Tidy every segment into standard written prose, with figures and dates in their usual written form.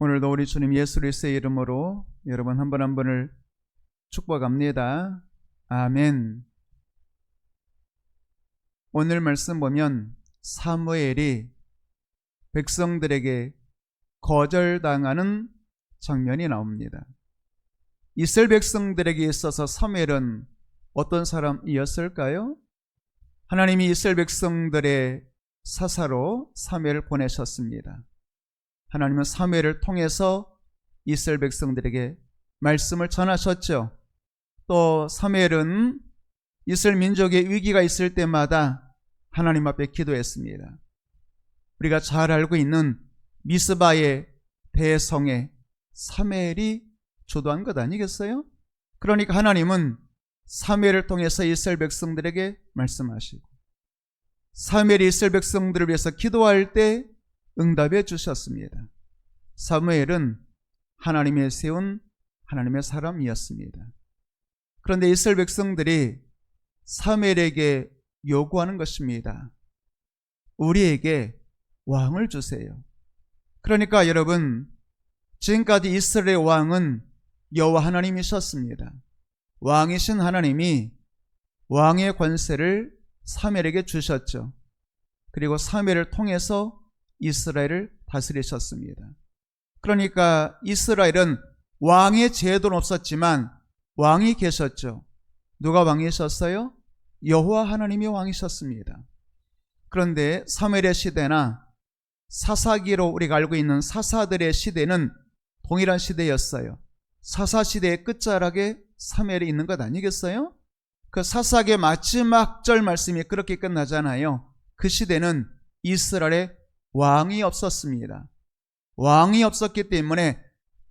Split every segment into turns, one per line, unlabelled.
오늘도 우리 주님 예수 그리스도의 이름으로 여러분 한 분 한 분을 축복합니다. 아멘. 오늘 말씀 보면 사무엘이 백성들에게 거절당하는 장면이 나옵니다. 이스라엘 백성들에게 있어서 사무엘은 어떤 사람이었을까요? 하나님이 이스라엘 백성들의 사사로 사무엘을 보내셨습니다. 하나님은 사무엘을 통해서 이스라엘 백성들에게 말씀을 전하셨죠. 또 사무엘은 이스라엘 민족의 위기가 있을 때마다 하나님 앞에 기도했습니다. 우리가 잘 알고 있는 미스바의 대성에 사무엘이 주도한 것 아니겠어요? 그러니까 하나님은 사무엘을 통해서 이스라엘 백성들에게 말씀하시고 사무엘이 이스라엘 백성들을 위해서 기도할 때 응답해 주셨습니다. 사무엘은 하나님의 세운 하나님의 사람이었습니다. 그런데 이스라엘 백성들이 사무엘에게 요구하는 것입니다. 우리에게 왕을 주세요. 그러니까 여러분, 지금까지 이스라엘의 왕은 여호와 하나님이셨습니다. 왕이신 하나님이 왕의 권세를 사무엘에게 주셨죠. 그리고 사무엘을 통해서 이스라엘을 다스리셨습니다. 그러니까 이스라엘은 왕의 제도는 없었지만 왕이 계셨죠. 누가 왕이셨어요? 여호와 하나님이 왕이셨습니다. 그런데 사무엘의 시대나 사사기로 우리가 알고 있는 사사들의 시대는 동일한 시대였어요. 사사시대의 끝자락에 사무엘이 있는 것 아니겠어요? 그 사사기의 마지막 절 말씀이 그렇게 끝나잖아요. 그 시대는 이스라엘에 왕이 없었습니다. 왕이 없었기 때문에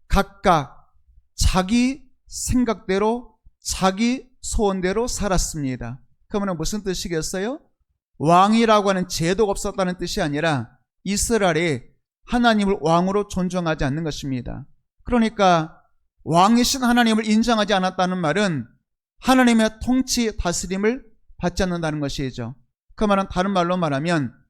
각각 자기 생각대로 자기 소원대로 살았습니다. 그러면 무슨 뜻이겠어요? 왕이라고 하는 제도가 없었다는 뜻이 아니라 이스라엘이 하나님을 왕으로 존중하지 않는 것입니다. 그러니까 왕이신 하나님을 인정하지 않았다는 말은 하나님의 통치 다스림을 받지 않는다는 것이죠. 그 말은 다른 말로 말하면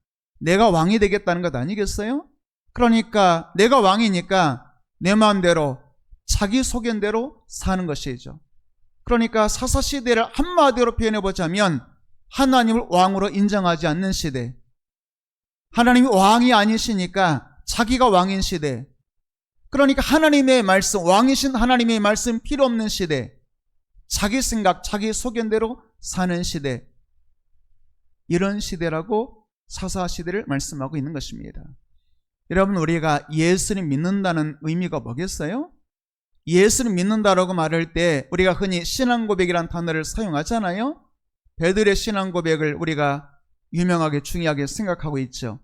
내가 왕이 되겠다는 것 아니겠어요? 그러니까 내가 왕이니까 내 마음대로 자기 소견대로 사는 것이죠. 그러니까 사사시대를 한마디로 표현해보자면 하나님을 왕으로 인정하지 않는 시대, 하나님이 왕이 아니시니까 자기가 왕인 시대, 그러니까 하나님의 말씀, 왕이신 하나님의 말씀 필요 없는 시대, 자기 생각, 자기 소견대로 사는 시대, 이런 시대라고 사사시대를 말씀하고 있는 것입니다. 여러분, 우리가 예수를 믿는다는 의미가 뭐겠어요? 예수를 믿는다라고 말할 때 우리가 흔히 신앙고백이라는 단어를 사용하잖아요. 베드로의 신앙고백을 우리가 유명하게 중요하게 생각하고 있죠.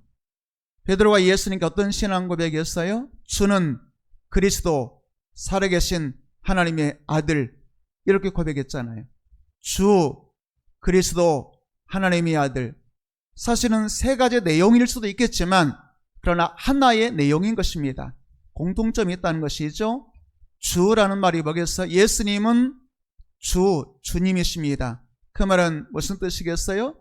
베드로가 예수님께 어떤 신앙고백이었어요? 주는 그리스도, 살아계신 하나님의 아들, 이렇게 고백했잖아요. 주, 그리스도, 하나님의 아들. 사실은 세 가지 내용일 수도 있겠지만 그러나 하나의 내용인 것입니다. 공통점이 있다는 것이죠. 주라는 말이 뭐겠어요? 예수님은 주님이십니다. 그 말은 무슨 뜻이겠어요?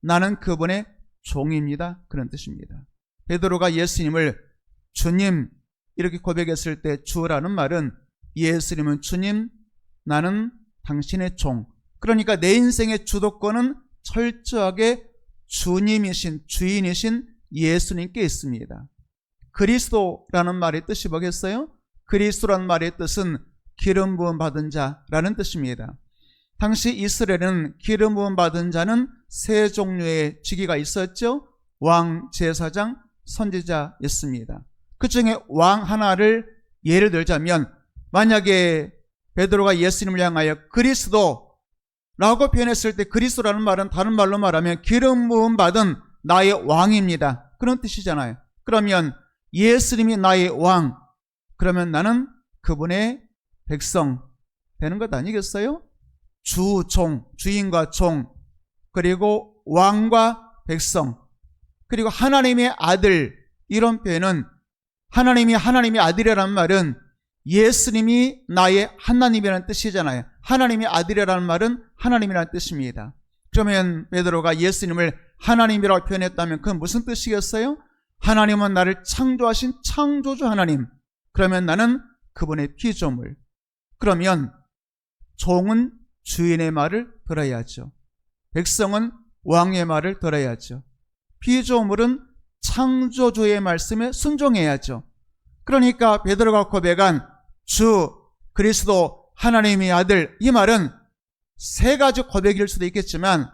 나는 그분의 종입니다. 그런 뜻입니다. 베드로가 예수님을 주님 이렇게 고백했을 때 주라는 말은 예수님은 주님, 나는 당신의 종. 그러니까 내 인생의 주도권은 철저하게 주님이신, 주인이신 예수님께 있습니다. 그리스도라는 말의 뜻이 뭐겠어요? 그리스도라는 말의 뜻은 기름 부음 받은 자라는 뜻입니다. 당시 이스라엘은 기름 부음 받은 자는 세 종류의 직위가 있었죠. 왕, 제사장, 선지자였습니다. 그 중에 왕 하나를 예를 들자면 만약에 베드로가 예수님을 향하여 그리스도라고 표현했을 때 그리스도라는 말은 다른 말로 말하면 기름 부음 받은 나의 왕입니다. 그런 뜻이잖아요. 그러면 예수님이 나의 왕, 그러면 나는 그분의 백성 되는 것 아니겠어요? 주, 종, 주인과 종, 그리고 왕과 백성, 그리고 하나님의 아들, 이런 표현은 하나님의 아들이라는 말은 예수님이 나의 하나님이라는 뜻이잖아요. 하나님의 아들이라는 말은 하나님이라는 뜻입니다. 그러면 베드로가 예수님을 하나님이라고 표현했다면 그건 무슨 뜻이겠어요? 하나님은 나를 창조하신 창조주 하나님, 그러면 나는 그분의 피조물. 그러면 종은 주인의 말을 들어야죠. 백성은 왕의 말을 들어야죠. 피조물은 창조주의 말씀에 순종해야죠. 그러니까 베드로가 고백한 주 그리스도 하나님의 아들, 이 말은 세 가지 고백일 수도 있겠지만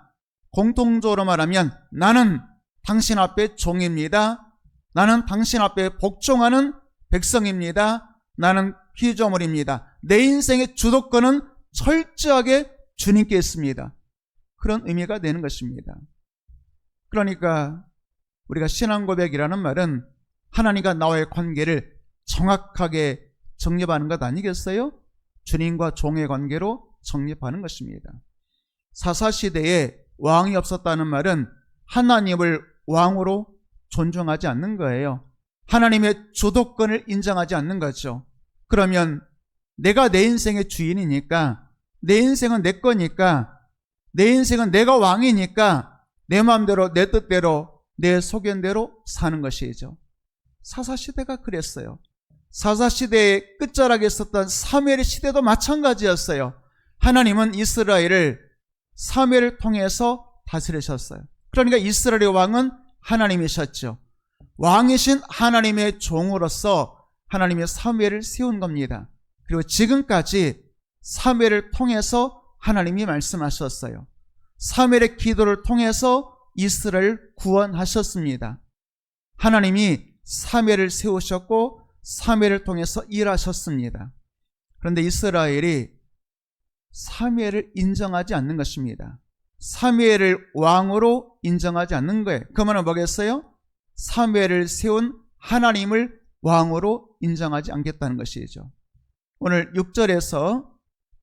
공통적으로 말하면 나는 당신 앞에 종입니다. 나는 당신 앞에 복종하는 백성입니다. 나는 피조물입니다. 내 인생의 주도권은 철저하게 주님께 있습니다. 그런 의미가 되는 것입니다. 그러니까 우리가 신앙 고백이라는 말은 하나님과 나와의 관계를 정확하게 정립하는 것 아니겠어요? 주님과 종의 관계로 정립하는 것입니다. 사사시대에 왕이 없었다는 말은 하나님을 왕으로 존중하지 않는 거예요. 하나님의 주도권을 인정하지 않는 거죠. 그러면 내가 내 인생의 주인이니까, 내 인생은 내 거니까, 내 인생은 내가 왕이니까 내 마음대로 내 뜻대로 내 소견대로 사는 것이죠. 사사시대가 그랬어요. 사사시대의 끝자락에 있었던 사무엘의 시대도 마찬가지였어요. 하나님은 이스라엘을 사무엘을 통해서 다스리셨어요. 그러니까 이스라엘의 왕은 하나님이셨죠. 왕이신 하나님의 종으로서 하나님의 사무엘을 세운 겁니다. 그리고 지금까지 사무엘을 통해서 하나님이 말씀하셨어요. 사무엘의 기도를 통해서 이스라엘을 구원하셨습니다. 하나님이 사무엘을 세우셨고 사무엘을 통해서 일하셨습니다. 그런데 이스라엘이 사무엘을 인정하지 않는 것입니다. 사무엘을 왕으로 인정하지 않는 거예요. 그 말은 뭐겠어요? 사무엘을 세운 하나님을 왕으로 인정하지 않겠다는 것이죠. 오늘 6절에서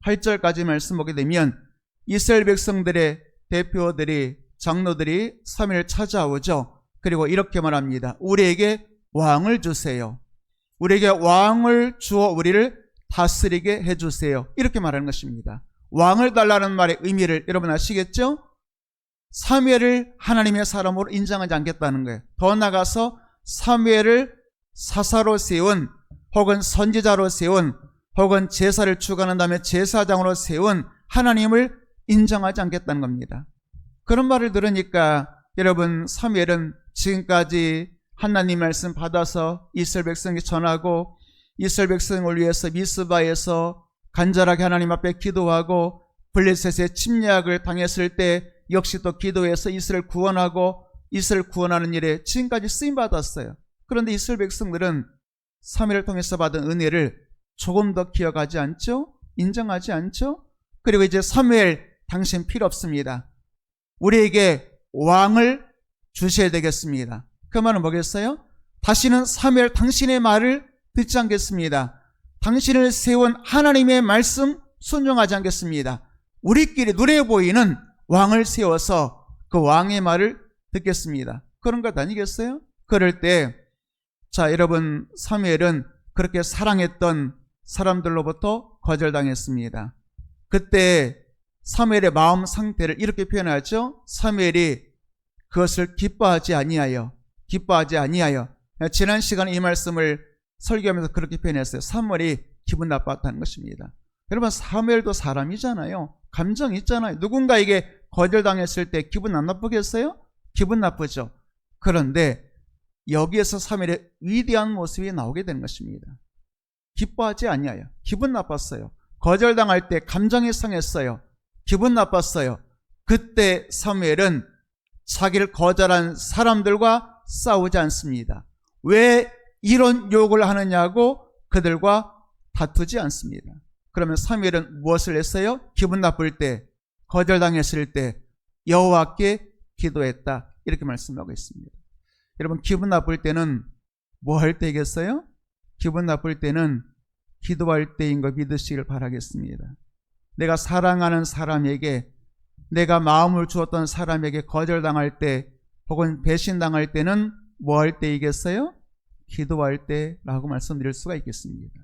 8절까지 말씀 보게 되면 이스라엘 백성들의 대표들이, 장로들이 사무엘을 찾아오죠. 그리고 이렇게 말합니다. 우리에게 왕을 주세요. 우리에게 왕을 주어 우리를 다스리게 해주세요. 이렇게 말하는 것입니다. 왕을 달라는 말의 의미를 여러분 아시겠죠? 사무엘을 하나님의 사람으로 인정하지 않겠다는 거예요. 더 나아가서 사무엘을 사사로 세운, 혹은 선지자로 세운, 혹은 제사를 주관한 다음에 제사장으로 세운 하나님을 인정하지 않겠다는 겁니다. 그런 말을 들으니까 여러분, 사무엘은 지금까지 하나님 말씀 받아서 이스라엘 백성에게 전하고 이스라엘 백성을 위해서 미스바에서 간절하게 하나님 앞에 기도하고 블레셋의 침략을 당했을 때 역시 또 기도해서 이스라엘 구원하고 이스라엘 구원하는 일에 지금까지 쓰임받았어요. 그런데 이스라엘 백성들은 사무엘을 통해서 받은 은혜를 조금 더 기억하지 않죠? 인정하지 않죠? 그리고 이제 사무엘, 당신 필요 없습니다. 우리에게 왕을 주셔야 되겠습니다. 그 말은 뭐겠어요? 다시는 사무엘 당신의 말을 듣지 않겠습니다. 당신을 세운 하나님의 말씀 순종하지 않겠습니다. 우리끼리 눈에 보이는 왕을 세워서 그 왕의 말을 듣겠습니다. 그런 것 아니겠어요? 그럴 때, 자, 여러분, 사무엘은 그렇게 사랑했던 사람들로부터 거절당했습니다. 그때 사무엘의 마음 상태를 이렇게 표현하죠. 사무엘이 그것을 기뻐하지 아니하여. 지난 시간에 이 말씀을 설교하면서 그렇게 표현했어요. 사무엘이 기분 나빴다는 것입니다. 여러분, 사무엘도 사람이잖아요. 감정이 있잖아요. 누군가에게 거절당했을 때 기분 안 나쁘겠어요? 기분 나쁘죠. 그런데 여기에서 사무엘의 위대한 모습이 나오게 되는 것입니다. 기뻐하지 아니하여. 기분 나빴어요. 거절당할 때 감정이 상했어요. 기분 나빴어요. 그때 사무엘은 자기를 거절한 사람들과 싸우지 않습니다. 왜 이런 욕을 하느냐고 그들과 다투지 않습니다. 그러면 사무엘은 무엇을 했어요? 기분 나쁠 때, 거절당했을 때 여호와께 기도했다, 이렇게 말씀하고 있습니다. 여러분, 기분 나쁠 때는 뭐 할 때겠어요? 기분 나쁠 때는 기도할 때인 거 믿으시길 바라겠습니다. 내가 사랑하는 사람에게, 내가 마음을 주었던 사람에게 거절당할 때 혹은 배신당할 때는 뭐 할 때이겠어요? 기도할 때라고 말씀드릴 수가 있겠습니다.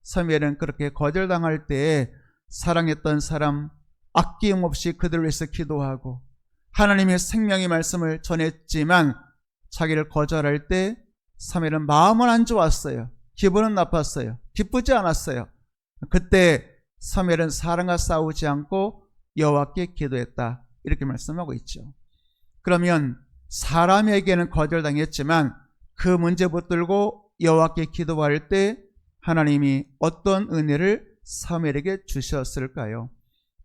사무엘은 그렇게 거절당할 때 사랑했던 사람 아낌없이 그들을 위해서 기도하고 하나님의 생명의 말씀을 전했지만 자기를 거절할 때 사무엘은 마음은 안 좋았어요. 기분은 나빴어요. 기쁘지 않았어요. 그때 사무엘은 사람과 싸우지 않고 여호와께 기도했다. 이렇게 말씀하고 있죠. 그러면 사람에게는 거절당했지만 그 문제 붙들고 여호와께 기도할 때 하나님이 어떤 은혜를 사무엘에게 주셨을까요?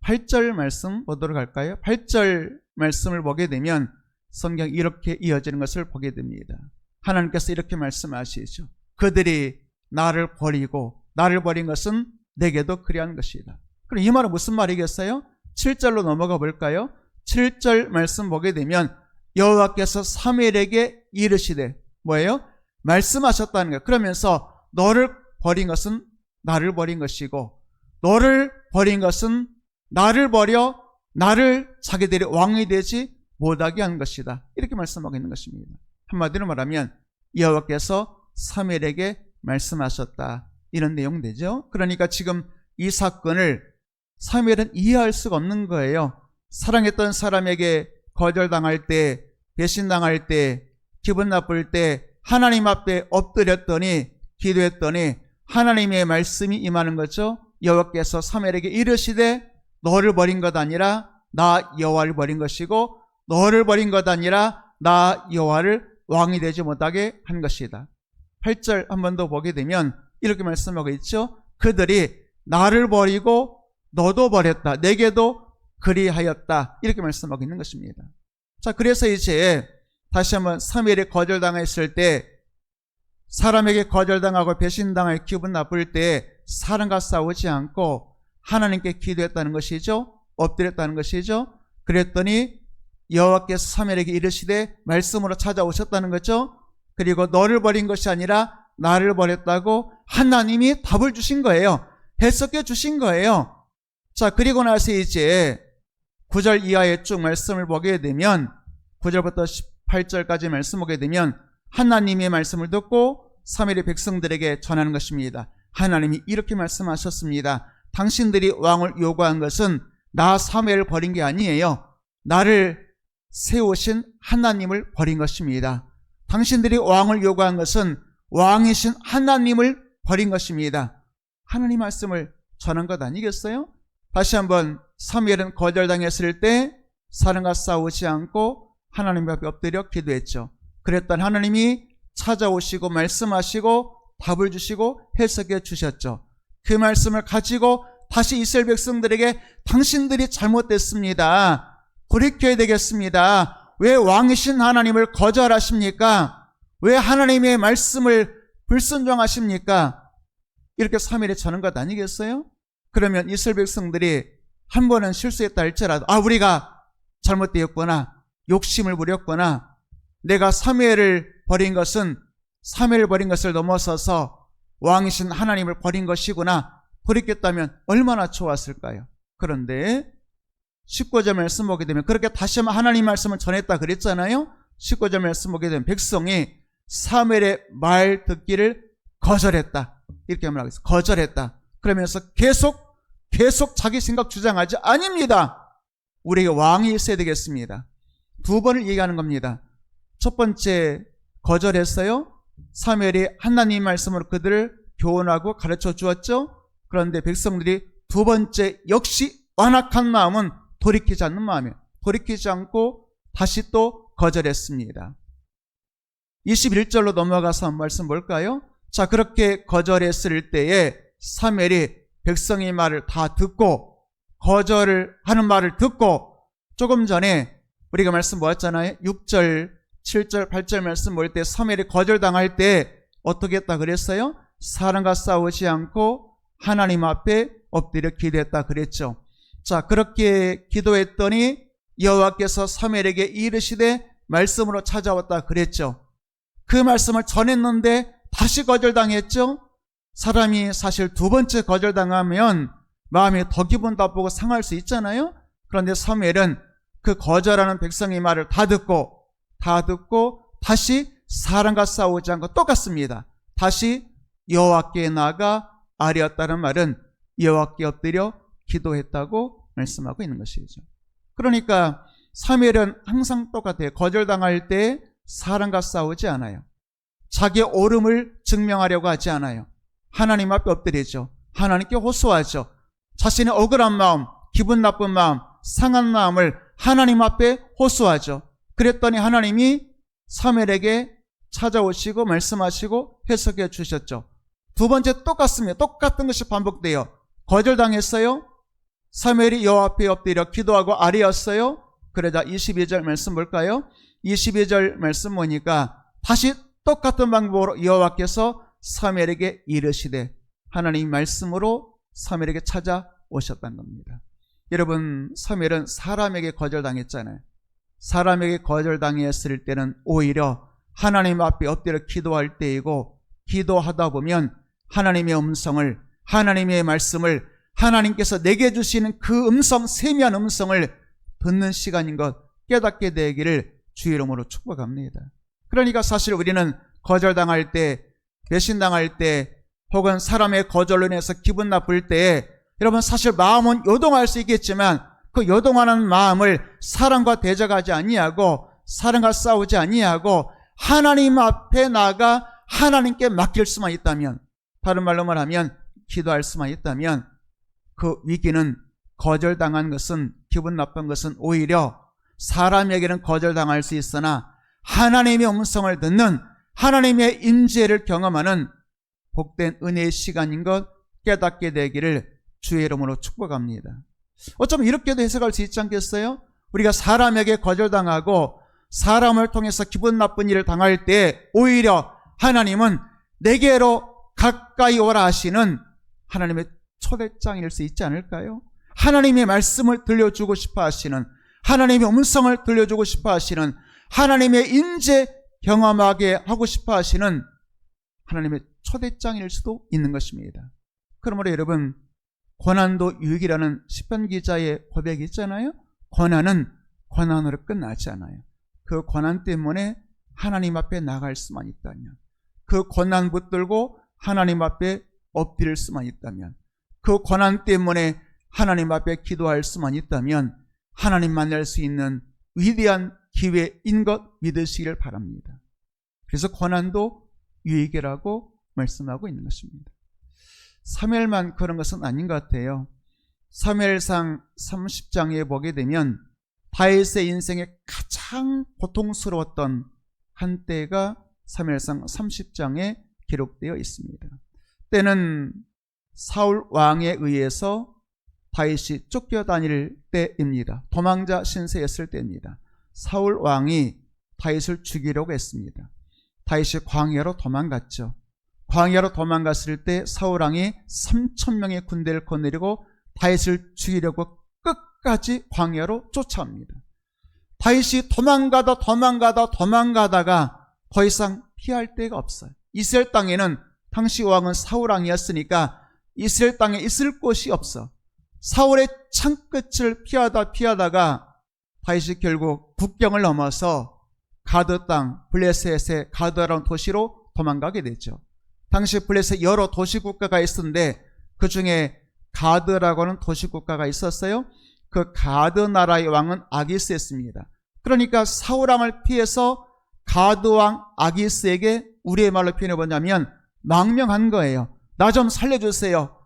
8절 말씀 보도록 할까요? 8절 말씀을 보게 되면 성경이 이렇게 이어지는 것을 보게 됩니다. 하나님께서 이렇게 말씀하시죠. 그들이 나를 버린 것은 내게도 그리한 것이다. 그럼 이 말은 무슨 말이겠어요? 7절로 넘어가 볼까요? 7절 말씀 보게 되면 여호와께서 사무엘에게 이르시되 뭐예요? 말씀하셨다는 거예요. 그러면서 너를 버린 것은 나를 버린 것이고 너를 버린 것은 나를 버려 나를 자기들이 왕이 되지 못하게 한 것이다. 이렇게 말씀하고 있는 것입니다. 한마디로 말하면 여호와께서 사무엘에게 말씀하셨다. 이런 내용 되죠. 그러니까 지금 이 사건을 사무엘은 이해할 수가 없는 거예요. 사랑했던 사람에게 거절당할 때, 배신당할 때, 기분 나쁠 때 하나님 앞에 엎드렸더니 기도했더니 하나님의 말씀이 임하는 거죠. 여호와께서 사무엘에게 이르시되 너를 버린 것 아니라 나 여호와를 버린 것이고 너를 버린 것 아니라 나 여호와를 왕이 되지 못하게 한 것이다. 8절 한 번 더 보게 되면 이렇게 말씀하고 있죠. 그들이 나를 버리고 너도 버렸다. 내게도 그리하였다. 이렇게 말씀하고 있는 것입니다. 자, 그래서 이제 다시 한번 사무엘이 거절당했을 때 사람에게 거절당하고 배신당할 기분 나쁠 때 사람과 싸우지 않고 하나님께 기도했다는 것이죠. 엎드렸다는 것이죠. 그랬더니 여호와께서 사무엘에게 이르시되 말씀으로 찾아오셨다는 거죠. 그리고 너를 버린 것이 아니라 나를 버렸다고 하나님이 답을 주신 거예요. 해석해 주신 거예요. 자, 그리고 나서 이제 9절 이하의 쭉 말씀을 보게 되면 9절부터 18절까지 말씀 보게 되면 하나님의 말씀을 듣고 사무엘이 백성들에게 전하는 것입니다. 하나님이 이렇게 말씀하셨습니다. 당신들이 왕을 요구한 것은 나 사무엘을 버린 게 아니에요. 나를 세우신 하나님을 버린 것입니다. 당신들이 왕을 요구한 것은 왕이신 하나님을 버린 것입니다. 하나님 말씀을 전한 것 아니겠어요? 다시 한번 사무엘은 거절당했을 때 사람과 싸우지 않고 하나님 앞에 엎드려 기도했죠. 그랬더니 하나님이 찾아오시고 말씀하시고 답을 주시고 해석해 주셨죠. 그 말씀을 가지고 다시 이스라엘 백성들에게 당신들이 잘못됐습니다. 돌이켜야 되겠습니다. 왜 왕이신 하나님을 거절하십니까? 왜 하나님의 말씀을 불순종하십니까? 이렇게 사무엘이 전한 것 아니겠어요? 그러면 이스라엘 백성들이 한 번은 실수했다 할지라도 우리가 잘못되었구나, 욕심을 부렸구나, 내가 사무엘을 버린 것을 넘어서서 왕이신 하나님을 버린 것이구나 돌이켰다면 얼마나 좋았을까요? 그런데 19절 말씀 보게 되면 그렇게 다시 한번 하나님 말씀을 전했다 그랬잖아요. 19절 말씀 보게 되면 백성이 사무엘의 말 듣기를 거절했다. 이렇게 말하고 있어요. 거절했다. 그러면서 계속 자기 생각 주장하지 아닙니다. 우리에게 왕이 있어야 되겠습니다. 두 번을 얘기하는 겁니다. 첫 번째 거절했어요. 사무엘이 하나님 말씀으로 그들을 교훈하고 가르쳐 주었죠. 그런데 백성들이 두 번째 역시 완악한 마음은 돌이키지 않는 마음이에요. 돌이키지 않고 다시 또 거절했습니다. 21절로 넘어가서 한 말씀 볼까요? 자, 그렇게 거절했을 때에 사무엘이 백성의 말을 다 듣고 거절을 하는 말을 듣고 조금 전에 우리가 말씀 보았잖아요. 6절, 7절, 8절 말씀 볼 때 사무엘이 거절당할 때 어떻게 했다 그랬어요? 사람과 싸우지 않고 하나님 앞에 엎드려 기도했다 그랬죠. 자, 그렇게 기도했더니 여호와께서 사무엘에게 이르시되 말씀으로 찾아왔다 그랬죠. 그 말씀을 전했는데 다시 거절당했죠. 사람이 사실 두 번째 거절당하면 마음이 더 기분 나쁘고 상할 수 있잖아요. 그런데 사무엘은 그 거절하는 백성의 말을 다 듣고 다시 사람과 싸우지 않고 똑같습니다. 다시 여호와께 나아가 아뢰었다는 말은 여호와께 엎드려 기도했다고 말씀하고 있는 것이죠. 그러니까 사무엘은 항상 똑같아요. 거절당할 때 사람과 싸우지 않아요. 자기의 옳음을 증명하려고 하지 않아요. 하나님 앞에 엎드리죠. 하나님께 호소하죠. 자신의 억울한 마음, 기분 나쁜 마음, 상한 마음을 하나님 앞에 호소하죠. 그랬더니 하나님이 사무엘에게 찾아오시고 말씀하시고 해석해 주셨죠. 두 번째 똑같습니다. 똑같은 것이 반복돼요. 거절당했어요. 사무엘이 여호와 앞에 엎드려 기도하고 아뢰었어요. 그러자 22절 말씀 볼까요? 22절 말씀 보니까 다시 똑같은 방법으로 여호와께서 사무엘에게 이르시되, 하나님 말씀으로 사무엘에게 찾아오셨다는 겁니다. 여러분, 사무엘은 사람에게 거절당했잖아요. 사람에게 거절당했을 때는 오히려 하나님 앞에 엎드려 기도할 때이고, 기도하다 보면 하나님의 음성을, 하나님의 말씀을, 하나님께서 내게 주시는 그 음성, 세미한 음성을 듣는 시간인 것 깨닫게 되기를 주의 이름으로 축복합니다. 그러니까 사실 우리는 거절당할 때, 배신당할 때, 혹은 사람의 거절로 인해서 기분 나쁠 때, 여러분 사실 마음은 요동할 수 있겠지만 그 요동하는 마음을 사랑과 대적하지 아니하고, 사랑과 싸우지 아니하고 하나님 앞에 나가 하나님께 맡길 수만 있다면, 다른 말로 말하면 기도할 수만 있다면, 그 위기는, 거절당한 것은, 기분 나쁜 것은 오히려 사람에게는 거절당할 수 있으나 하나님의 음성을 듣는, 하나님의 임재를 경험하는 복된 은혜의 시간인 것 깨닫게 되기를 주의 이름으로 축복합니다. 어쩌면 이렇게도 해석할 수 있지 않겠어요? 우리가 사람에게 거절당하고 사람을 통해서 기분 나쁜 일을 당할 때 오히려 하나님은 내게로 가까이 오라 하시는 하나님의 초대장일 수 있지 않을까요? 하나님의 말씀을 들려주고 싶어 하시는, 하나님의 음성을 들려주고 싶어 하시는, 하나님의 임재 경험하게 하고 싶어 하시는 하나님의 초대장일 수도 있는 것입니다. 그러므로 여러분, 고난도 유익이라는 시편 기자의 고백이 있잖아요. 고난은 고난으로 끝나지 않아요. 그 고난 때문에 하나님 앞에 나갈 수만 있다면, 그 고난 붙들고 하나님 앞에 엎드릴 수만 있다면, 그 고난 때문에 하나님 앞에 기도할 수만 있다면 하나님 만날 수 있는 위대한 기회인 것 믿으시기를 바랍니다. 그래서 고난도 유익이라고 말씀하고 있는 것입니다. 사무엘만 그런 것은 아닌 것 같아요. 사무엘상 30장에 보게 되면 다윗의 인생에 가장 고통스러웠던 한때가 사무엘상 30장에 기록되어 있습니다. 때는 사울 왕에 의해서 다윗이 쫓겨다닐 때입니다. 도망자 신세였을 때입니다. 사울 왕이 다윗을 죽이려고 했습니다. 다윗이 광야로 도망갔죠. 광야로 도망갔을 때 사울 왕이 3,000명의 군대를 거느리고 다윗을 죽이려고 끝까지 광야로 쫓아옵니다. 다윗이 도망가다가 더 이상 피할 데가 없어요. 이스라엘 땅에는, 당시 왕은 사울 왕이었으니까 이스라엘 땅에 있을 곳이 없어. 사울의 창끝을 피하다가 다윗이 결국 국경을 넘어서 가드 땅, 블레셋의 가드라는 도시로 도망가게 되죠. 당시 블레셋 여러 도시국가가 있었는데 그 중에 가드라고 하는 도시국가가 있었어요. 그 가드 나라의 왕은 아기스였습니다. 그러니까 사울 왕을 피해서 가드 왕 아기스에게, 우리의 말로 표현해보자면 망명한 거예요. 나 좀 살려주세요.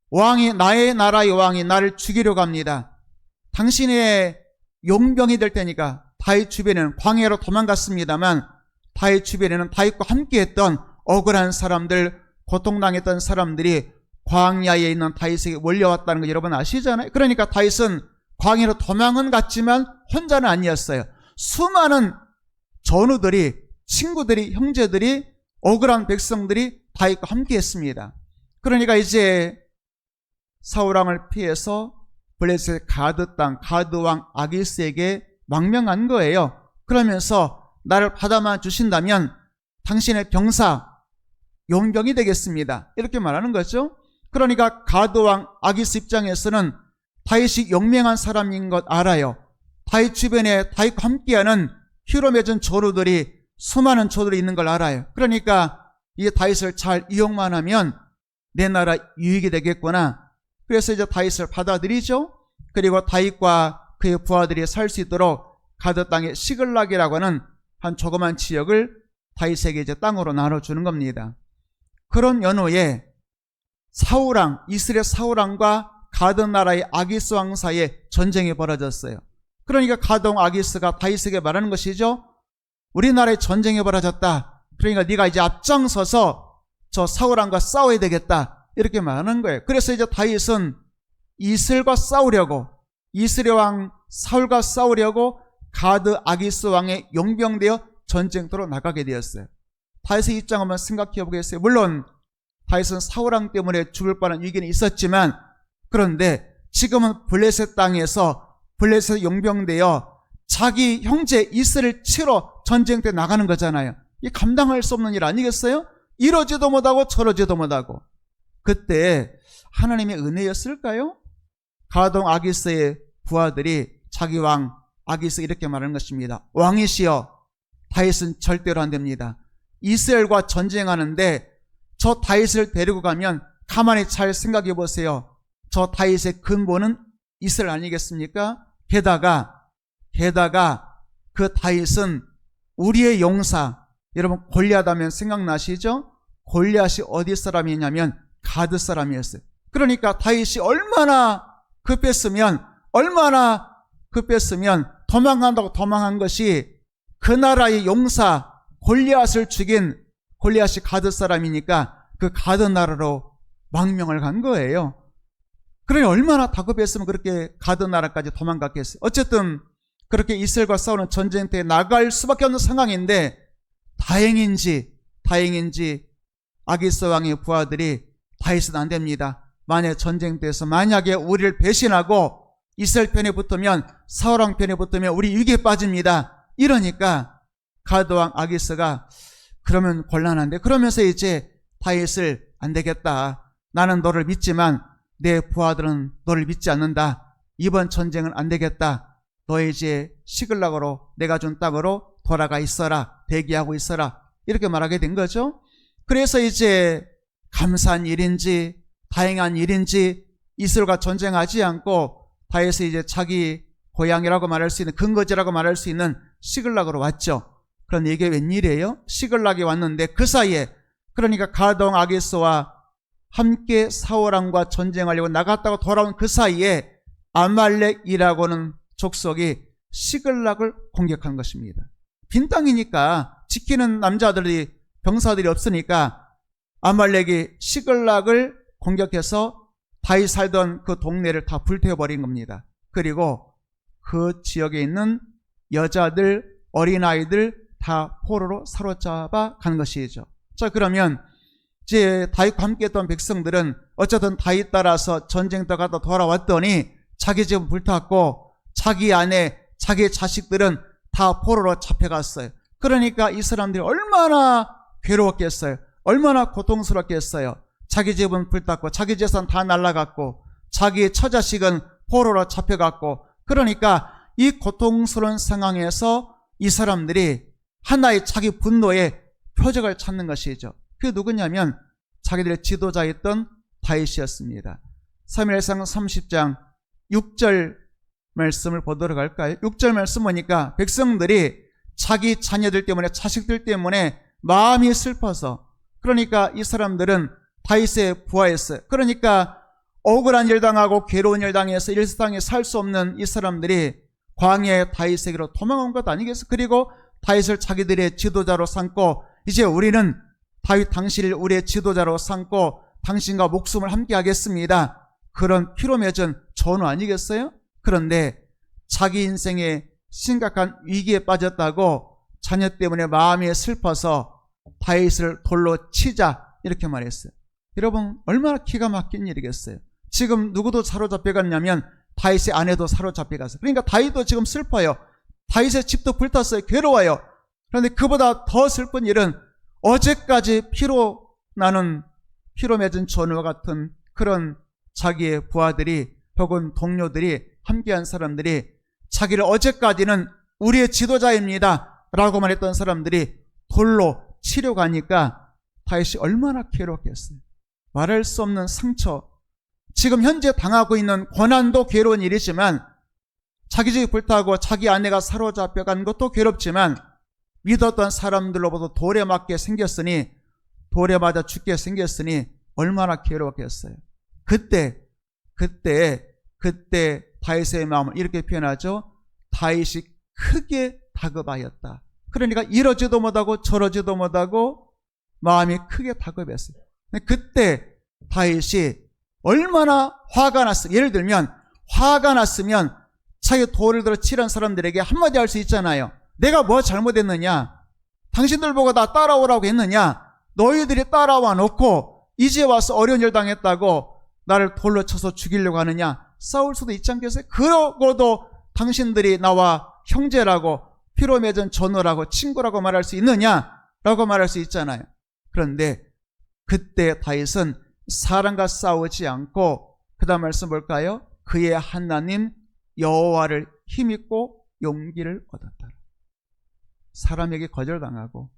왕이, 나의 나라의 왕이 나를 죽이려고 합니다. 당신의 용병이 될 테니까. 다윗 주변에는, 광야로 도망갔습니다만 다윗 주변에는 다윗과 함께했던 억울한 사람들, 고통당했던 사람들이 광야에 있는 다윗에게 몰려왔다는 거 여러분 아시잖아요. 그러니까 다윗은 광야로 도망은 갔지만 혼자는 아니었어요. 수많은 전우들이, 친구들이, 형제들이, 억울한 백성들이 다윗과 함께했습니다. 그러니까 이제 사울 왕을 피해서 블레셋 가드 땅, 가드 왕 아기스에게 망명한 거예요. 그러면서 나를 받아만 주신다면 당신의 병사, 용병이 되겠습니다. 이렇게 말하는 거죠. 그러니까 가드 왕 아기스 입장에서는 다윗이 용맹한 사람인 것 알아요. 다윗 주변에 다윗과 함께하는 피로 맺은 전우들이, 수많은 전우들이 있는 걸 알아요. 그러니까 이 다윗을 잘 이용만 하면 내 나라 유익이 되겠구나. 그래서 이제 다윗을 받아들이죠. 그리고 다윗과 그의 부하들이 살 수 있도록 가드 땅의 시글락이라고 하는 한 조그만 지역을 다윗에게 이제 땅으로 나눠주는 겁니다. 그런 연후에 이스라엘 사울왕과 가드 나라의 아기스 왕 사이에 전쟁이 벌어졌어요. 그러니까 가드 왕 아기스가 다윗에게 말하는 것이죠. 우리나라에 전쟁이 벌어졌다. 그러니까 네가 이제 앞장서서 저 사울왕과 싸워야 되겠다. 이렇게 말하는 거예요. 그래서 이제 다윗은 이스라엘 왕 사울과 싸우려고 가드 아기스 왕의 용병되어 전쟁터로 나가게 되었어요. 다윗의 입장 한번 생각해 보겠어요. 물론 다윗은 사울왕 때문에 죽을 뻔한 위기는 있었지만, 그런데 지금은 블레셋 땅에서 블레셋 용병되어 자기 형제 이스를 치러 전쟁터에 나가는 거잖아요. 이 감당할 수 없는 일 아니겠어요? 이러지도 못하고 저러지도 못하고. 그때 하나님의 은혜였을까요? 가동 아기스의 부하들이 자기 왕 아기스 이렇게 말하는 것입니다. 왕이시여, 다윗은 절대로 안 됩니다. 이스라엘과 전쟁하는데 저 다윗을 데리고 가면 가만히 잘 생각해 보세요. 저 다윗의 근본은 이스라엘 아니겠습니까? 게다가 그 다윗은 우리의 용사, 여러분 골리앗 하면 생각나시죠? 골리앗이 어디 사람이냐면 가드 사람이었어요. 그러니까 다윗이 얼마나 급했으면 도망간다고 도망한 것이 그 나라의 용사 골리앗을 죽인 골리앗이 가드 사람이니까 그 가드 나라로 망명을 간 거예요. 그러니 얼마나 다급했으면 그렇게 가드 나라까지 도망갔겠어요. 어쨌든 그렇게 이스라엘과 싸우는 전쟁터에 나갈 수밖에 없는 상황인데 다행인지 아기스 왕의 부하들이 다윗은 안 됩니다. 만약 전쟁터에서 만약에 우리를 배신하고 이스라엘 편에 붙으면, 사울왕 편에 붙으면 우리 위기에 빠집니다. 이러니까 가드 왕 아기스가 그러면 곤란한데, 그러면서 이제 다윗을 안 되겠다. 나는 너를 믿지만 내 부하들은 너를 믿지 않는다. 이번 전쟁은 안 되겠다. 너 이제 시글락으로 내가 준 땅으로 돌아가 있어라. 대기하고 있어라. 이렇게 말하게 된 거죠. 그래서 이제 감사한 일인지 다행한 일인지 이스라엘과 전쟁하지 않고 다윗이 이제 자기 고향이라고 말할 수 있는, 근거지라고 말할 수 있는 시글락으로 왔죠. 그런데 이게 웬일이에요? 시글락이 왔는데 그 사이에, 그러니까 가동 아기스와 함께 사울왕과 전쟁하려고 나갔다가 돌아온 그 사이에 아말렉이라고는 족속이 시글락을 공격한 것입니다. 빈 땅이니까 지키는 남자들이, 병사들이 없으니까 아말렉이 시글락을 공격해서 다윗 살던 그 동네를 다 불태워버린 겁니다. 그리고 그 지역에 있는 여자들, 어린아이들 다 포로로 사로잡아 간 것이죠. 자, 그러면 이제 다윗과 함께 했던 백성들은 어쨌든 다윗 따라서 전쟁터 가다 돌아왔더니 자기 집은 불탔고 자기 아내, 자기 자식들은 다 포로로 잡혀갔어요. 그러니까 이 사람들이 얼마나 괴로웠겠어요. 얼마나 고통스럽겠어요. 자기 집은 불탔고 자기 재산 다 날아갔고 자기 처자식은 포로로 잡혀갔고, 그러니까 이 고통스러운 상황에서 이 사람들이 하나의 자기 분노의 표적을 찾는 것이죠. 그게 누구냐면 자기들의 지도자였던 다윗이었습니다. 사무엘상 30장 6절 말씀을 보도록 할까요? 6절 말씀 보니까 백성들이 자기 자녀들 때문에, 자식들 때문에 마음이 슬퍼서, 그러니까 이 사람들은 다윗의 부하였어요. 그러니까 억울한 일 당하고 괴로운 일 당해서 일세상에 살 수 없는 이 사람들이 광야의 다윗에게로 도망온 것 아니겠어요? 그리고 다윗을 자기들의 지도자로 삼고, 이제 우리는 다윗 당신을 우리의 지도자로 삼고 당신과 목숨을 함께 하겠습니다. 그런 피로 맺은 전우 아니겠어요? 그런데 자기 인생에 심각한 위기에 빠졌다고 자녀 때문에 마음이 슬퍼서 다윗을 돌로 치자 이렇게 말했어요. 여러분, 얼마나 기가 막힌 일이겠어요. 지금 누구도 사로잡혀갔냐면 다윗의 아내도 사로잡혀갔어요. 그러니까 다윗도 지금 슬퍼요. 다윗의 집도 불탔어요. 괴로워요. 그런데 그보다 더 슬픈 일은 어제까지 피로 맺은 전우와 같은 그런 자기의 부하들이 혹은 동료들이, 함께한 사람들이 자기를 어제까지는 우리의 지도자입니다 라고만 했던 사람들이 돌로 치려고 하니까 다윗이 얼마나 괴롭겠어요. 말할 수 없는 상처, 지금 현재 당하고 있는 고난도 괴로운 일이지만, 자기 집이 불타고 자기 아내가 사로잡혀간 것도 괴롭지만, 믿었던 사람들로부터 돌에 맞게 생겼으니, 돌에 맞아 죽게 생겼으니 얼마나 괴로웠겠어요. 그때 다윗의 마음을 이렇게 표현하죠. 다윗이 크게 다급하였다. 그러니까 이러지도 못하고 저러지도 못하고 마음이 크게 다급했어요. 그때 다윗이 얼마나 화가 났어요. 예를 들면 화가 났으면 자기 돌을 들어 치는 사람들에게 한마디 할 수 있잖아요. 내가 뭐 잘못했느냐? 당신들 보고 나 따라오라고 했느냐? 너희들이 따라와 놓고 이제 와서 어려운 일 당했다고 나를 돌로 쳐서 죽이려고 하느냐? 싸울 수도 있지 않겠어요? 그러고도 당신들이 나와 형제라고 피로 맺은 전우라고 친구라고 말할 수 있느냐? 라고 말할 수 있잖아요. 그런데 그때 다윗은 사람과 싸우지 않고 그 다음 말씀 볼까요? 그의 하나님 여호와를 힘입고 용기를 얻었다. 사람에게 거절당하고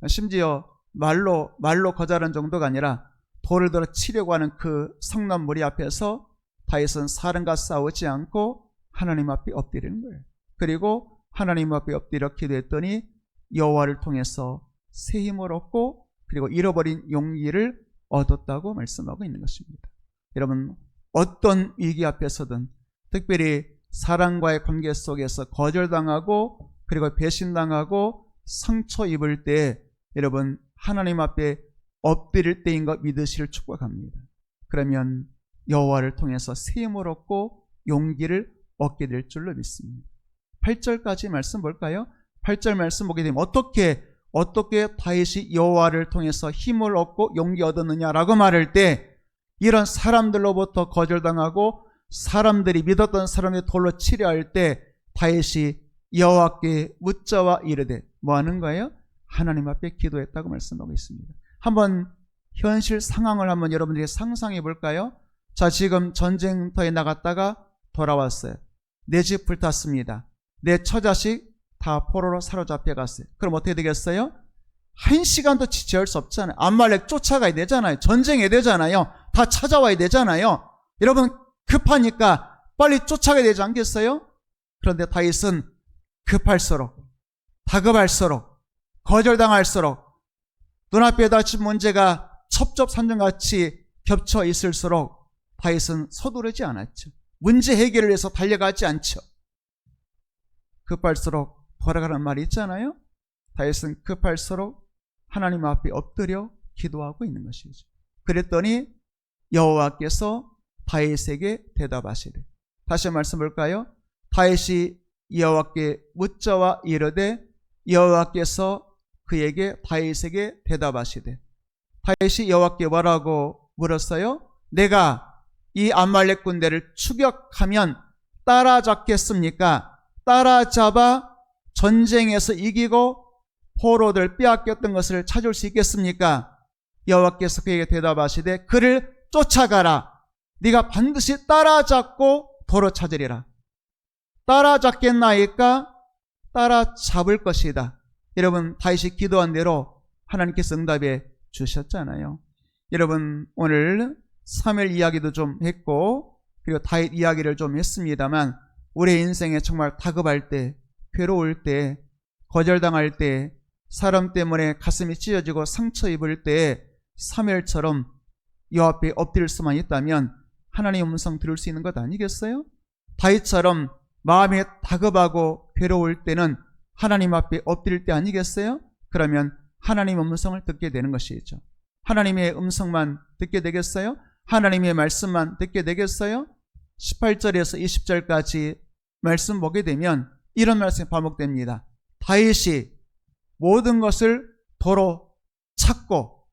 심지어 말로 거절한 정도가 아니라 돌을 들어 치려고 하는 그 성난 무리 앞에서 다윗은 사람과 싸우지 않고 하나님 앞에 엎드리는 거예요. 그리고 하나님 앞에 엎드려 기도했더니 여호와를 통해서 새 힘을 얻고 그리고 잃어버린 용기를 얻었다고 말씀하고 있는 것입니다. 여러분, 어떤 위기 앞에서든 특별히 사랑과의 관계 속에서 거절당하고 그리고 배신당하고 상처 입을 때 여러분 하나님 앞에 엎드릴 때인 것 믿으시를 축복합니다. 그러면 여호와를 통해서 새 힘을 얻고 용기를 얻게 될 줄로 믿습니다. 8절까지 말씀 볼까요? 8절 말씀 보게 되면 어떻게 다윗이 여호와를 통해서 힘을 얻고 용기 얻었느냐라고 말할 때 이런 사람들로부터 거절당하고 사람들이 믿었던 사람의 돌로 치려 할 때 다윗이 여호와께 묻자와 이르되 뭐 하는 거예요? 하나님 앞에 기도했다고 말씀하고 있습니다. 한번 현실 상황을 한번 여러분들이 상상해 볼까요? 자, 지금 전쟁터에 나갔다가 돌아왔어요. 내 집 불탔습니다. 내 처자식 다 포로로 사로잡혀 갔어요. 그럼 어떻게 되겠어요? 1시간도 지체할 수 없잖아요. 암말렉 쫓아가야 되잖아요. 전쟁해야 되잖아요. 다 찾아와야 되잖아요. 여러분 급하니까 빨리 쫓아가야 되지 않겠어요? 그런데 다윗은 급할수록 다급할수록 거절당할수록 눈앞에 닥친 문제가 첩첩산중같이 겹쳐 있을수록 다윗은 서두르지 않았죠. 문제 해결을 위해서 달려가지 않죠. 급할수록 돌아가는 말이 있잖아요. 다윗은 급할수록 하나님 앞에 엎드려 기도하고 있는 것이죠. 그랬더니 여호와께서 다윗에게 대답하시되, 다시 말씀 볼까요? 다윗이 여호와께 묻자와 이르되 여호와께서 그에게 다윗에게 대답하시되, 다윗이 여호와께 뭐라고 물었어요? 내가 이 아말렉 군대를 추격하면 따라잡겠습니까? 따라잡아 전쟁에서 이기고 포로들 빼앗겼던 것을 찾을 수 있겠습니까? 여호와께서 그에게 대답하시되 그를 쫓아가라. 네가 반드시 따라잡고 도로 찾으리라. 따라잡겠나이까? 따라잡을 것이다. 여러분 다윗이 기도한 대로 하나님께서 응답해 주셨잖아요. 여러분 오늘 사무엘 이야기도 좀 했고 그리고 다윗 이야기를 좀 했습니다만 우리의 인생에 정말 다급할 때, 괴로울 때, 거절당할 때, 사람 때문에 가슴이 찢어지고 상처 입을 때 사무엘처럼 여호와 앞에 엎드릴 수만 있다면 하나님의 음성 들을 수 있는 것 아니겠어요? 다윗처럼 마음이 다급하고 괴로울 때는 하나님 앞에 엎드릴 때 아니겠어요? 그러면 하나님의 음성을 듣게 되는 것이죠. 하나님의 음성만 듣게 되겠어요? 하나님의 말씀만 듣게 되겠어요? 18절에서 20절까지 말씀 보게 되면 이런 말씀이 반복됩니다. 다윗이 모든 것을 도로 찾고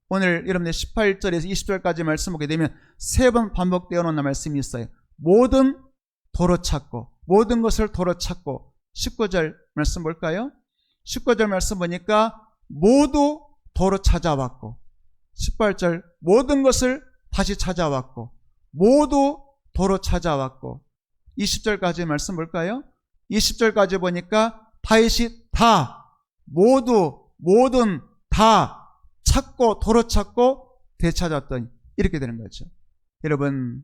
오늘 여러분들 18절에서 20절까지 말씀 보게 되면 3번 반복되어 놓은 말씀이 있어요. 모든 도로 찾고 모든 것을 도로 찾고 19절 말씀 볼까요? 19절 말씀 보니까 모두 도로 찾아왔고 18절 모든 것을 다시 찾아왔고 모두 도로 찾아왔고 20절까지 말씀 볼까요? 20절까지 보니까 다윗이 다 모든 다 찾고 도로 찾고 되찾았더니 이렇게 되는 거죠. 여러분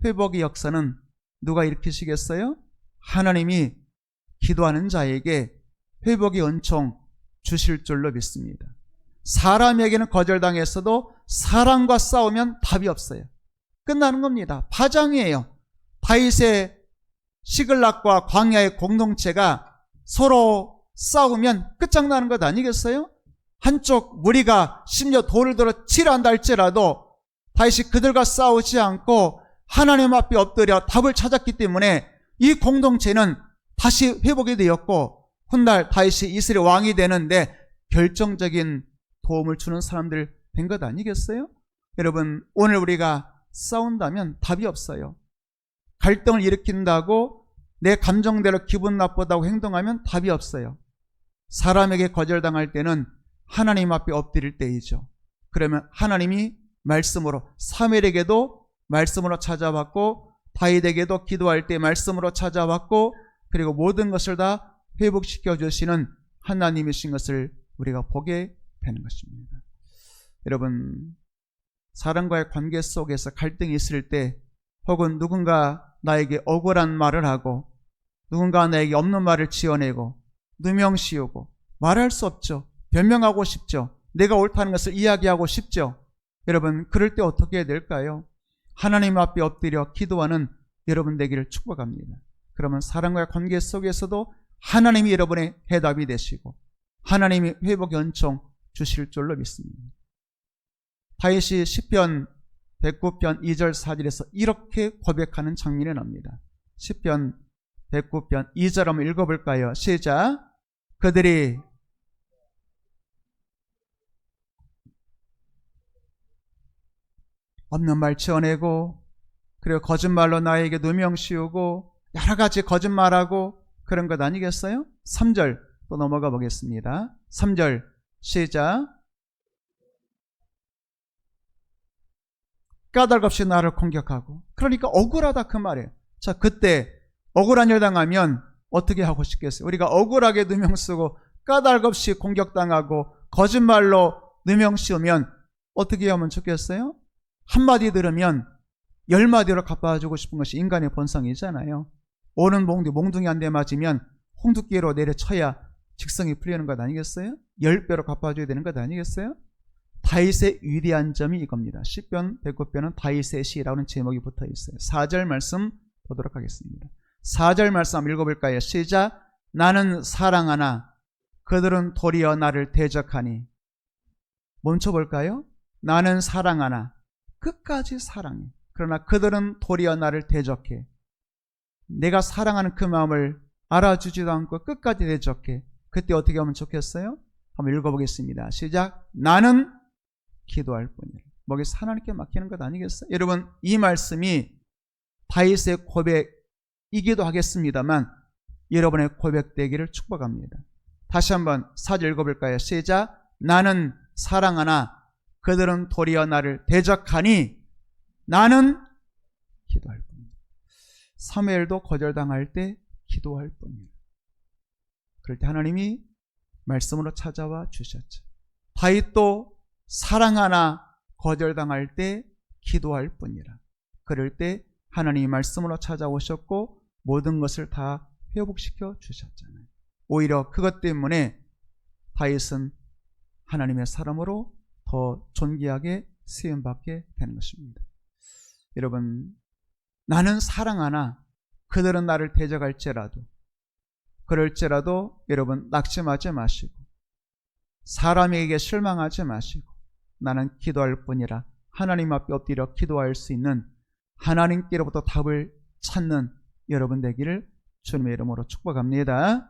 회복의 역사는 누가 일으키시겠어요? 하나님이 기도하는 자에게 회복의 은총 주실 줄로 믿습니다. 사람에게는 거절당했어도 사람과 싸우면 답이 없어요. 끝나는 겁니다. 파장이에요. 다윗의 시글락과 광야의 공동체가 서로 싸우면 끝장나는 것 아니겠어요? 한쪽 무리가 심지어 돌을 들어 치려 한다 할지라도 다윗이 그들과 싸우지 않고 하나님 앞에 엎드려 답을 찾았기 때문에 이 공동체는 다시 회복이 되었고 훗날 다윗이 이스라엘 왕이 되는데 결정적인 도움을 주는 사람들 된 것 아니겠어요? 여러분, 오늘 우리가 싸운다면 답이 없어요. 갈등을 일으킨다고 내 감정대로 기분 나쁘다고 행동하면 답이 없어요. 사람에게 거절당할 때는 하나님 앞에 엎드릴 때이죠. 그러면 하나님이 말씀으로, 사무엘에게도 말씀으로 찾아왔고 다윗에게도 기도할 때 말씀으로 찾아왔고 그리고 모든 것을 다 회복시켜 주시는 하나님이신 것을 우리가 보게 되는 것입니다. 여러분, 사람과의 관계 속에서 갈등이 있을 때 혹은 누군가 나에게 억울한 말을 하고 누군가 나에게 없는 말을 지어내고 누명씌우고 말할 수 없죠. 변명하고 싶죠. 내가 옳다는 것을 이야기하고 싶죠. 여러분, 그럴 때 어떻게 해야 될까요? 하나님 앞에 엎드려 기도하는 여러분 되기를 축복합니다. 그러면 사람과의 관계 속에서도 하나님이 여러분의 해답이 되시고 하나님이 회복의 은총 주실 줄로 믿습니다. 다윗이 시편 109편 2절 4절에서 이렇게 고백하는 장면이 납니다. 시편 109편 2절 한번 읽어볼까요? 시작. 그들이 없는 말 지어내고 그리고 거짓말로 나에게 누명 씌우고 여러 가지 거짓말하고 그런 것 아니겠어요? 3절 또 넘어가 보겠습니다. 3절 시작. 까닭없이 나를 공격하고, 그러니까 억울하다 그 말이에요. 자, 그때 억울한 일 당하면 어떻게 하고 싶겠어요? 우리가 억울하게 누명 쓰고 까닭없이 공격당하고 거짓말로 누명 씌우면 어떻게 하면 좋겠어요? 한마디 들으면 10마디로 갚아주고 싶은 것이 인간의 본성이잖아요. 오는 몽둥이 한 대 맞으면 홍두깨로 내려쳐야 직성이 풀리는 것 아니겠어요? 10배로 갚아줘야 되는 것 아니겠어요? 다윗의 위대한 점이 이겁니다. 시편 109편은 다윗의 시라는 제목이 붙어 있어요. 4절 말씀 보도록 하겠습니다. 4절 말씀 한번 읽어볼까요? 시작. 나는 사랑하나 그들은 도리어 나를 대적하니. 멈춰볼까요? 나는 사랑하나, 끝까지 사랑해. 그러나 그들은 도리어 나를 대적해. 내가 사랑하는 그 마음을 알아주지도 않고 끝까지 대적해. 그때 어떻게 하면 좋겠어요? 한번 읽어보겠습니다. 시작. 나는 기도할 뿐이라. 뭐겠어? 하나님께 맡기는 것 아니겠어요? 여러분, 이 말씀이 다윗의 고백이기도 하겠습니다만 여러분의 고백되기를 축복합니다. 다시 한번 4절 읽어볼까요? 시작. 나는 사랑하나 그들은 도리어 나를 대적하니 나는 기도할 뿐이라. 사무엘도 거절당할 때 기도할 뿐이라. 그럴 때 하나님이 말씀으로 찾아와 주셨죠. 다윗도 사랑하나 거절당할 때 기도할 뿐이라. 그럴 때 하나님이 말씀으로 찾아오셨고 모든 것을 다 회복시켜 주셨잖아요. 오히려 그것 때문에 다윗은 하나님의 사람으로 더 존귀하게 쓰임받게 되는 것입니다. 여러분, 나는 사랑하나 그들은 나를 대적할지라도, 그럴지라도 여러분 낙심하지 마시고 사람에게 실망하지 마시고 나는 기도할 뿐이라 하나님 앞에 엎드려 기도할 수 있는, 하나님께로부터 답을 찾는 여러분 되기를 주님의 이름으로 축복합니다.